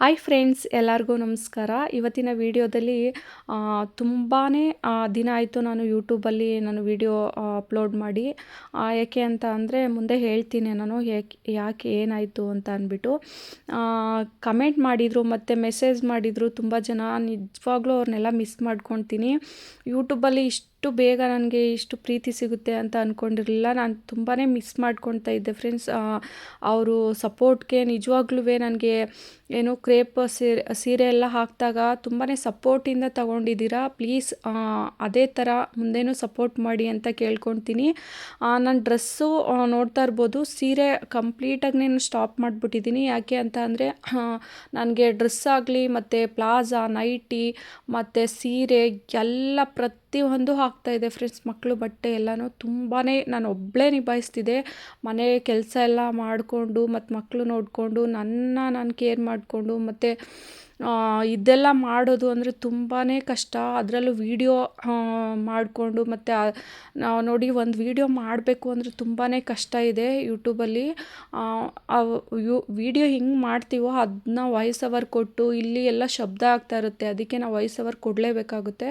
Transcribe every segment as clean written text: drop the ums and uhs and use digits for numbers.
Hi friends, ಎಲ್ಲರಿಗೂ ನಮಸ್ಕಾರ. ಇವತ್ತಿನ ವಿಡಿಯೋದಲ್ಲಿ ತುಂಬಾ ದಿನ ಆಯಿತು ನಾನು ಯೂಟ್ಯೂಬಲ್ಲಿ ವಿಡಿಯೋ ಅಪ್ಲೋಡ್ ಮಾಡಿ. ಯಾಕೆ ಅಂತ ಅಂದರೆ ಮುಂದೆ ಹೇಳ್ತೀನಿ ನಾನು ಯಾಕೆ ಏನಾಯಿತು ಅಂತ ಅಂದ್ಬಿಟ್ಟು. ಕಮೆಂಟ್ ಮಾಡಿದರು ಮತ್ತು ಮೆಸೇಜ್ ಮಾಡಿದರು ತುಂಬ ಜನ. ನಿಜವಾಗ್ಲೂ ಅವ್ರನ್ನೆಲ್ಲ ಮಿಸ್ ಮಾಡ್ಕೊತೀನಿ. ಯೂಟ್ಯೂಬಲ್ಲಿ ಇಷ್ಟು ಬೇಗ ನನಗೆ ಇಷ್ಟು ಪ್ರೀತಿ ಸಿಗುತ್ತೆ ಅಂತ ಅಂದ್ಕೊಂಡಿರಲಿಲ್ಲ. ನಾನು ತುಂಬಾ ಮಿಸ್ ಮಾಡ್ಕೊತಾ ಇದ್ದೆ ಫ್ರೆಂಡ್ಸ್. ಅವರು ಸಪೋರ್ಟ್ಗೆ ನಿಜವಾಗ್ಲೂ ನನಗೆ ಏನು ಕ್ರೇಪ್ ಸೀರೆ ಎಲ್ಲ ಹಾಕಿದಾಗ ತುಂಬಾ ಸಪೋರ್ಟಿಂದ ತಗೊಂಡಿದ್ದೀರಾ. ಪ್ಲೀಸ್ ಅದೇ ಥರ ಮುಂದೇನೂ ಸಪೋರ್ಟ್ ಮಾಡಿ ಅಂತ ಕೇಳ್ಕೊತೀನಿ. ನಾನು ಡ್ರೆಸ್ಸು ನೋಡ್ತಾ ಇರ್ಬೋದು, ಸೀರೆ ಕಂಪ್ಲೀಟಾಗಿ ನಾನು ಸ್ಟಾಪ್ ಮಾಡಿಬಿಟ್ಟಿದ್ದೀನಿ. ಯಾಕೆ ಅಂತ ಅಂದರೆ ನನಗೆ ಡ್ರೆಸ್ ಆಗಲಿ ಮತ್ತು ಪ್ಲಾಜಾ, ನೈಟಿ ಮತ್ತು ಸೀರೆ ಎಲ್ಲ ಪ್ರತಿಯೊಂದು ಆಗ್ತಾಯಿದೆ ಫ್ರೆಂಡ್ಸ್. ಮಕ್ಕಳು ಬಟ್ಟೆ ಎಲ್ಲನೂ ತುಂಬಾ ನಾನು ಒಬ್ಬಳೇ ನಿಭಾಯಿಸ್ತಿದ್ದೆ. ಮನೆ ಕೆಲಸ ಎಲ್ಲ ಮಾಡಿಕೊಂಡು ಮತ್ತು ಮಕ್ಕಳು ನೋಡಿಕೊಂಡು ನಾನು ಕೇರ್ ಮಾಡಿಕೊಂಡು ಮತ್ತು ಇದೆಲ್ಲ ಮಾಡೋದು ಅಂದರೆ ತುಂಬಾ ಕಷ್ಟ. ಅದರಲ್ಲೂ ವೀಡಿಯೋ ಮಾಡಿಕೊಂಡು ಮತ್ತು ನಾವು ನೋಡಿ ಒಂದು ವೀಡಿಯೋ ಮಾಡಬೇಕು ಅಂದರೆ ತುಂಬಾ ಕಷ್ಟ ಇದೆ ಯೂಟ್ಯೂಬಲ್ಲಿ. ವೀಡಿಯೋ ಹಿಂಗೆ ಮಾಡ್ತೀವೋ ಅದನ್ನ ವಾಯ್ಸ್ ಓವರ್ ಕೊಟ್ಟು ಇಲ್ಲಿ ಎಲ್ಲ ಶಬ್ದ ಆಗ್ತಾ ಇರುತ್ತೆ, ಅದಕ್ಕೆ ನಾವು ವಾಯ್ಸ್ ಓವರ್ ಕೊಡಲೇಬೇಕಾಗುತ್ತೆ.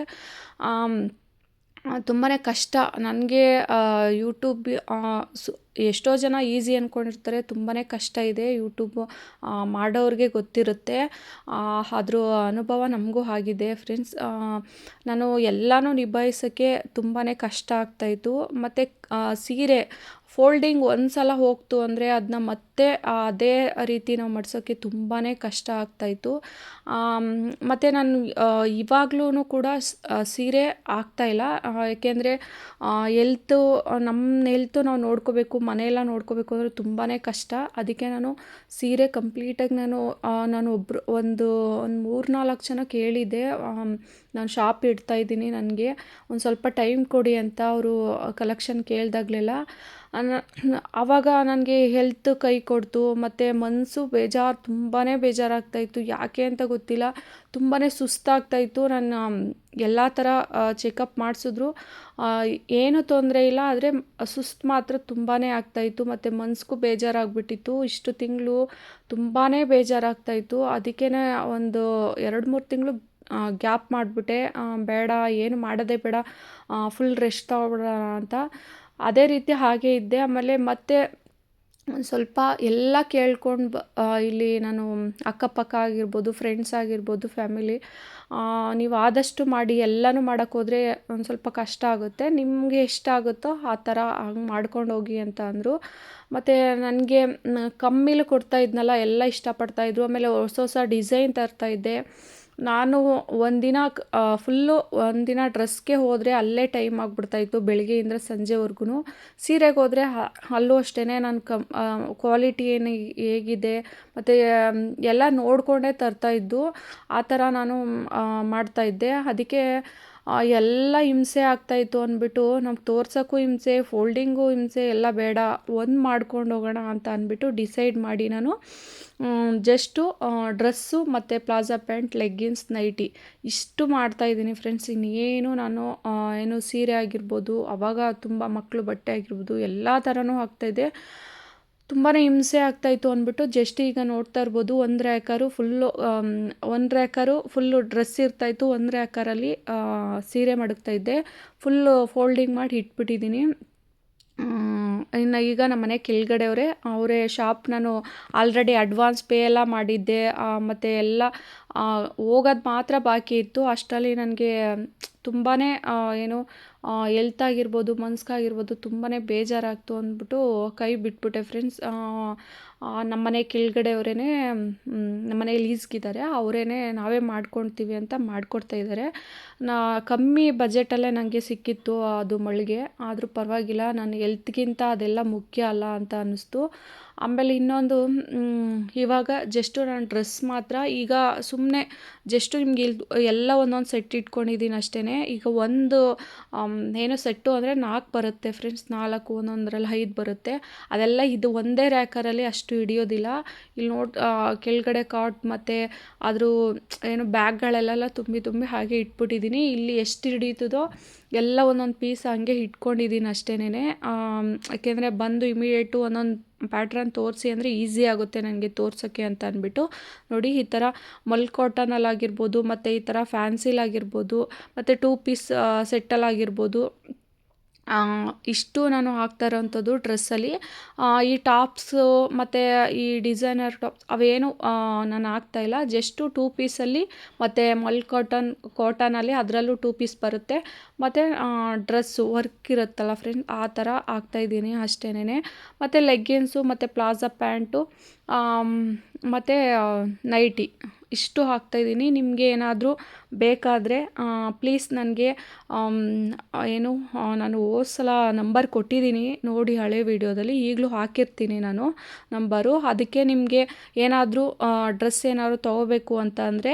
ತುಂಬಾ ಕಷ್ಟ ನನಗೆ ಯೂಟ್ಯೂಬ್. ಎಷ್ಟೋ ಜನ ಈಸಿ ಅಂದ್ಕೊಂಡಿರ್ತಾರೆ, ತುಂಬಾ ಕಷ್ಟ ಇದೆ ಯೂಟ್ಯೂಬ್ ಮಾಡೋರಿಗೆ ಗೊತ್ತಿರುತ್ತೆ. ಅದ್ರ ಅನುಭವ ನಮಗೂ ಆಗಿದೆ ಫ್ರೆಂಡ್ಸ್. ನಾನು ಎಲ್ಲನೂ ನಿಭಾಯಿಸೋಕ್ಕೆ ತುಂಬಾ ಕಷ್ಟ ಆಗ್ತಾಯಿತ್ತು. ಮತ್ತು ಸೀರೆ ಫೋಲ್ಡಿಂಗ್ ಒಂದು ಸಲ ಹೋಗ್ತು ಅಂದರೆ ಅದನ್ನ ಮತ್ತೆ ಅದೇ ರೀತಿ ನಾವು ಮಡ್ಸೋಕ್ಕೆ ತುಂಬಾ ಕಷ್ಟ ಆಗ್ತಾಯಿತ್ತು. ಮತ್ತು ನಾನು ಇವಾಗ್ಲೂ ಕೂಡ ಸೀರೆ ಆಗ್ತಾಯಿಲ್ಲ. ಏಕೆಂದರೆ ನಮ್ಮ ಹೆಲ್ತು ನಾವು ನೋಡ್ಕೋಬೇಕು, ಮನೆಯೆಲ್ಲ ನೋಡ್ಕೋಬೇಕು ಅಂದರೆ ತುಂಬಾ ಕಷ್ಟ. ಅದಕ್ಕೆ ನಾನು ಸೀರೆ ಕಂಪ್ಲೀಟಾಗಿ ನಾನು ಒಂದು 3-4 ಜನ ಕೇಳಿದ್ದೆ. ನಾನು ಶಾಪ್ ಇಡ್ತಾಯಿದ್ದೀನಿ, ನನಗೆ ಒಂದು ಸ್ವಲ್ಪ ಟೈಮ್ ಕೊಡಿ ಅಂತ ಅವರು ಕಲೆಕ್ಷನ್ ಕೇಳಿದಾಗಲೆಲ್ಲ ಆವಾಗ ನನಗೆ ಹೆಲ್ತ್ ಕೈ ಕೊಡ್ತು. ಮತ್ತು ಮನಸ್ಸು ತುಂಬಾ ಬೇಜಾರಾಗ್ತಾಯಿತ್ತು. ಯಾಕೆ ಅಂತ ಗೊತ್ತಿಲ್ಲ, ತುಂಬಾ ಸುಸ್ತಾಗ್ತಾಯಿತ್ತು. ನಾನು ಎಲ್ಲ ಥರ ಚೆಕಪ್ ಮಾಡಿಸಿದ್ರು, ಏನೂ ತೊಂದರೆ ಇಲ್ಲ. ಆದರೆ ಸುಸ್ತು ಮಾತ್ರ ತುಂಬಾ ಆಗ್ತಾಯಿತ್ತು ಮತ್ತು ಮನಸ್ಸಿಗೂ ಬೇಜಾರಾಗ್ಬಿಟ್ಟಿತ್ತು. ಇಷ್ಟು ತಿಂಗಳು ತುಂಬಾ ಬೇಜಾರಾಗ್ತಾಯಿತ್ತು. ಅದಕ್ಕೇ ಒಂದು 2-3 ತಿಂಗಳು ಗ್ಯಾಪ್ ಮಾಡಿಬಿಟ್ಟೆ. ಬೇಡ, ಏನು ಮಾಡೋದೇ ಬೇಡ, ಫುಲ್ ರೆಸ್ಟ್ ತಗೊಬಿಡೋಣ ಅಂತ. ಅದೇ ರೀತಿ ಹಾಗೇ ಇದ್ದೆ. ಆಮೇಲೆ ಮತ್ತೆ ಒಂದು ಸ್ವಲ್ಪ ಎಲ್ಲ ಕೇಳ್ಕೊಂಡು ಇಲ್ಲಿ ನಾನು ಅಕ್ಕಪಕ್ಕ ಆಗಿರ್ಬೋದು, ಫ್ರೆಂಡ್ಸ್ ಆಗಿರ್ಬೋದು, ಫ್ಯಾಮಿಲಿ, ನೀವು ಆದಷ್ಟು ಮಾಡಿ, ಎಲ್ಲನೂ ಮಾಡೋಕ್ಕೋದ್ರೆ ಒಂದು ಸ್ವಲ್ಪ ಕಷ್ಟ ಆಗುತ್ತೆ, ನಿಮಗೆ ಎಷ್ಟಾಗುತ್ತೋ ಆ ಥರ ಹಂಗೆ ಮಾಡ್ಕೊಂಡು ಹೋಗಿ ಅಂತ ಅಂದರು. ಮತ್ತು ನನಗೆ ಕಮ್ಮಿಲಿ ಕೊಡ್ತಾ ಇದ್ನಲ್ಲ, ಎಲ್ಲ ಇಷ್ಟಪಡ್ತಾಯಿದ್ರು. ಆಮೇಲೆ ಹೊಸ ಡಿಸೈನ್ ತರ್ತಾಯಿದ್ದೆ ನಾನು. ಒಂದಿನ ಡ್ರೆಸ್ಗೆ ಹೋದರೆ ಅಲ್ಲೇ ಟೈಮ್ ಆಗಿಬಿಡ್ತಾಯಿತ್ತು, ಬೆಳಗ್ಗೆಯಿಂದ ಸಂಜೆವರೆಗೂ. ಸೀರೆಗೆ ಹೋದರೆ ಅಲ್ಲೂ ಅಷ್ಟೇ ನಾನು ಕ್ವಾಲಿಟಿ ಹೇಗಿದೆ ಮತ್ತು ಎಲ್ಲ ನೋಡಿಕೊಂಡೇ ತರ್ತಾಯಿದ್ದು. ಆ ಥರ ನಾನು ಮಾಡ್ತಾಯಿದ್ದೆ. ಅದಕ್ಕೆ ಎಲ್ಲ ಹಿಂಸೆ ಆಗ್ತಾಯಿತ್ತು ಅಂದ್ಬಿಟ್ಟು, ನಮ್ಗೆ ತೋರ್ಸೋಕ್ಕೂ ಹಿಂಸೆ, ಫೋಲ್ಡಿಂಗು ಹಿಂಸೆ, ಎಲ್ಲ ಬೇಡ, ಒಂದು ಮಾಡ್ಕೊಂಡು ಹೋಗೋಣ ಅಂತ ಅಂದ್ಬಿಟ್ಟು ಡಿಸೈಡ್ ಮಾಡಿ ನಾನು ಜಸ್ಟು ಡ್ರೆಸ್ಸು ಮತ್ತು ಪ್ಲಾಜಾ ಪ್ಯಾಂಟ್, ಲೆಗ್ಗಿನ್ಸ್, ನೈಟಿ ಇಷ್ಟು ಮಾಡ್ತಾಯಿದ್ದೀನಿ ಫ್ರೆಂಡ್ಸ್. ಇನ್ನೇನು ನಾನು ಏನು ಸೀರೆ ಆಗಿರ್ಬೋದು, ಆವಾಗ ತುಂಬ ಮಕ್ಕಳು ಬಟ್ಟೆ ಆಗಿರ್ಬೋದು, ಎಲ್ಲ ಥರನೂ ಆಗ್ತಾಯಿದೆ. ತುಂಬಾ ಹಿಂಸೆ ಆಗ್ತಾಯಿತ್ತು ಅಂದ್ಬಿಟ್ಟು ಜಸ್ಟ್ ಈಗ ನೋಡ್ತಾ ಇರ್ಬೋದು, ಒಂದು ರ್ಯಾಕರು ಫುಲ್ಲು ಡ್ರೆಸ್ ಇರ್ತಾಯಿತ್ತು, ಒಂದು ರ್ಯಾಕರಲ್ಲಿ ಸೀರೆ ಮಡಗ್ತಾಯಿದ್ದೆ. ಫುಲ್ಲು ಫೋಲ್ಡಿಂಗ್ ಮಾಡಿ ಇಟ್ಬಿಟ್ಟಿದ್ದೀನಿ. ಇನ್ನು ಈಗ ನಮ್ಮ ಮನೆ ಕೆಳಗಡೆಯವರೇ, ಅವರೇ ಶಾಪ್. ನಾನು ಆಲ್ರೆಡಿ ಅಡ್ವಾನ್ಸ್ ಪೇ ಎಲ್ಲ ಮಾಡಿದ್ದೆ ಮತ್ತು ಎಲ್ಲ ಹೋಗೋದು ಮಾತ್ರ ಬಾಕಿ ಇತ್ತು. ಅಷ್ಟರಲ್ಲಿ ನನಗೆ ತುಂಬಾ ಏನು ಹೆಲ್ತ್ ಆಗಿರ್ಬೋದು, ಮನ್ಸಿಗಾಗಿರ್ಬೋದು ತುಂಬಾ ಬೇಜಾರಾಗ್ತು ಅಂದ್ಬಿಟ್ಟು ಕೈ ಬಿಟ್ಬಿಟ್ಟೆ ಫ್ರೆಂಡ್ಸ್. ನಮ್ಮನೆ ಕೆಳಗಡೆಯವರೇ, ನಮ್ಮನೆ ಲೀಸ್ಗಿದ್ದಾರೆ, ಅವರೇ ನಾವೇ ಮಾಡ್ಕೊಳ್ತೀವಿ ಅಂತ ಮಾಡಿಕೊಡ್ತಾ ಇದ್ದಾರೆ. ಕಮ್ಮಿ ಬಜೆಟಲ್ಲೇ ನನಗೆ ಸಿಕ್ಕಿತ್ತು ಅದು ಮಳಿಗೆ. ಆದರೂ ಪರವಾಗಿಲ್ಲ, ನನ್ನ ಹೆಲ್ತ್ಗಿಂತ ಅದೆಲ್ಲ ಮುಖ್ಯ ಅಲ್ಲ ಅಂತ ಅನ್ನಿಸ್ತು. ಆಮೇಲೆ ಇನ್ನೊಂದು, ಇವಾಗ ಜಸ್ಟು ನಾನು ಡ್ರೆಸ್ ಮಾತ್ರ ಈಗ ಸುಮ್ಮನೆ ಜಸ್ಟು ನಿಮ್ಗೆ ಎಲ್ಲ ಒಂದೊಂದು ಸೆಟ್ ಇಟ್ಕೊಂಡಿದ್ದೀನಿ ಅಷ್ಟೇ. ಈಗ ಒಂದು ಏನೋ ಸೆಟ್ಟು ಅಂದರೆ 4 ಬರುತ್ತೆ ಫ್ರೆಂಡ್ಸ್, 4 ಒಂದೊಂದರಲ್ಲಿ 5 ಬರುತ್ತೆ. ಅದೆಲ್ಲ ಇದು ಒಂದೇ ರ್ಯಾಕರಲ್ಲಿ ಅಷ್ಟು ಹಿಡಿಯೋದಿಲ್ಲ. ಇಲ್ಲಿ ಕೆಳಗಡೆ ಕಾಟ್ ಮತ್ತು ಅದ್ರ ಏನು ಬ್ಯಾಗ್ಗಳೆಲ್ಲ ತುಂಬಿ ಹಾಗೆ ಇಟ್ಬಿಟ್ಟಿದ್ದೀನಿ. ಇಲ್ಲಿ ಎಷ್ಟು ಹಿಡಿತದೋ ಎಲ್ಲ ಒಂದೊಂದು ಪೀಸ್ ಹಂಗೆ ಇಟ್ಕೊಂಡಿದ್ದೀನಿ ಅಷ್ಟೇನೆ. ಯಾಕೆಂದರೆ ಬಂದು ಇಮಿಡಿಯೇಟು ಒಂದೊಂದು ಪ್ಯಾಟ್ರನ್ ತೋರಿಸಿ ಅಂದರೆ ಈಸಿ ಆಗುತ್ತೆ ನನಗೆ ತೋರ್ಸೋಕ್ಕೆ ಅಂತ ಅಂದ್ಬಿಟ್ಟು ನೋಡಿ ಈ ಥರ ಮಲ್ ಕಾಟನಲ್ಲಾಗಿರ್ಬೋದು ಮತ್ತು ಈ ಥರ ಫ್ಯಾನ್ಸಿಲಾಗಿರ್ಬೋದು ಮತ್ತು 2 ಪೀಸ್ ಸೆಟ್ಟಲ್ಲಾಗಿರ್ಬೋದು ಇಷ್ಟು ನಾನು ಹಾಕ್ತಾ ಇರೋವಂಥದ್ದು ಡ್ರೆಸ್ಸಲ್ಲಿ. ಈ ಟಾಪ್ಸು ಮತ್ತು ಈ ಡಿಸೈನರ್ ಟಾಪ್ಸ್ ಅವೇನು ನಾನು ಹಾಕ್ತಾಯಿಲ್ಲ. ಜಸ್ಟು 2 ಪೀಸಲ್ಲಿ ಮತ್ತು ಮಲ್ ಕಾಟನಲ್ಲಿ ಅದರಲ್ಲೂ 2 ಪೀಸ್ ಬರುತ್ತೆ. ಮತ್ತು ಡ್ರೆಸ್ಸು ವರ್ಕ್ ಇರುತ್ತಲ್ಲ ಫ್ರೆಂಡ್, ಆ ಥರ ಹಾಕ್ತಾಯಿದ್ದೀನಿ ಅಷ್ಟೇನೆ. ಮತ್ತು ಲೆಗ್ಗಿನ್ಸು ಮತ್ತು ಪ್ಲಾಜಾ ಪ್ಯಾಂಟು ಮತ್ತು ನೈಟಿ ಇಷ್ಟು ಹಾಕ್ತಾಯಿದ್ದೀನಿ. ನಿಮಗೆ ಏನಾದರೂ ಬೇಕಾದರೆ ಪ್ಲೀಸ್ ನನಗೆ ಏನು ನಾನು ಹೋದ ಸಲ ನಂಬರ್ ಕೊಟ್ಟಿದ್ದೀನಿ ನೋಡಿ, ಹಳೆ ವೀಡಿಯೋದಲ್ಲಿ ಈಗಲೂ ಹಾಕಿರ್ತೀನಿ ನಾನು ನಂಬರು. ಅದಕ್ಕೆ ನಿಮಗೆ ಏನಾದರೂ ಡ್ರೆಸ್ ಏನಾದ್ರು ತೊಗೋಬೇಕು ಅಂತ ಅಂದರೆ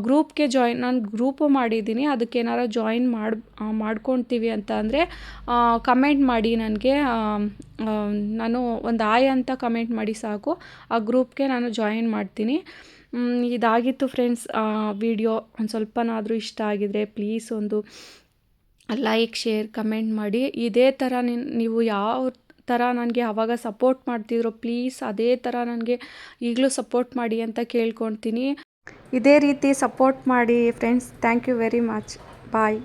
ಗ್ರೂಪ್ಗೆ ನಾನು ಗ್ರೂಪು ಮಾಡಿದ್ದೀನಿ. ಅದಕ್ಕೆ ಏನಾದ್ರು ಜಾಯಿನ್ ಮಾಡ್ಕೊತೀವಿ ಅಂತ ಅಂದರೆ ಕಮೆಂಟ್ ಮಾಡಿ ನನಗೆ. ನಾನು ಒಂದು ಆಯ್ ಅಂತ ಕಮೆಂಟ್ ಮಾಡಿ ಸಾಕು, ಆ ಗ್ರೂಪ್ಗೆ ನಾನು ಜಾಯಿನ್ ಮಾಡ್ತೀನಿ. ಇದಾಗಿತ್ತು ಫ್ರೆಂಡ್ಸ್ ವಿಡಿಯೋ. ಒಂದು ಸ್ವಲ್ಪನಾದರೂ ಇಷ್ಟ ಆಗಿದರೆ ಪ್ಲೀಸ್ ಒಂದು ಲೈಕ್, ಶೇರ್, ಕಮೆಂಟ್ ಮಾಡಿ. ಇದೇ ಥರ ನೀವು ಯಾವ ಥರ ನನಗೆ ಆವಾಗ ಸಪೋರ್ಟ್ ಮಾಡ್ತಿದ್ರೋ ಪ್ಲೀಸ್ ಅದೇ ಥರ ನನಗೆ ಈಗಲೂ ಸಪೋರ್ಟ್ ಮಾಡಿ ಅಂತ ಕೇಳ್ಕೊಳ್ತೀನಿ. ಇದೇ ರೀತಿ ಸಪೋರ್ಟ್ ಮಾಡಿ friends. Thank you very much. Bye.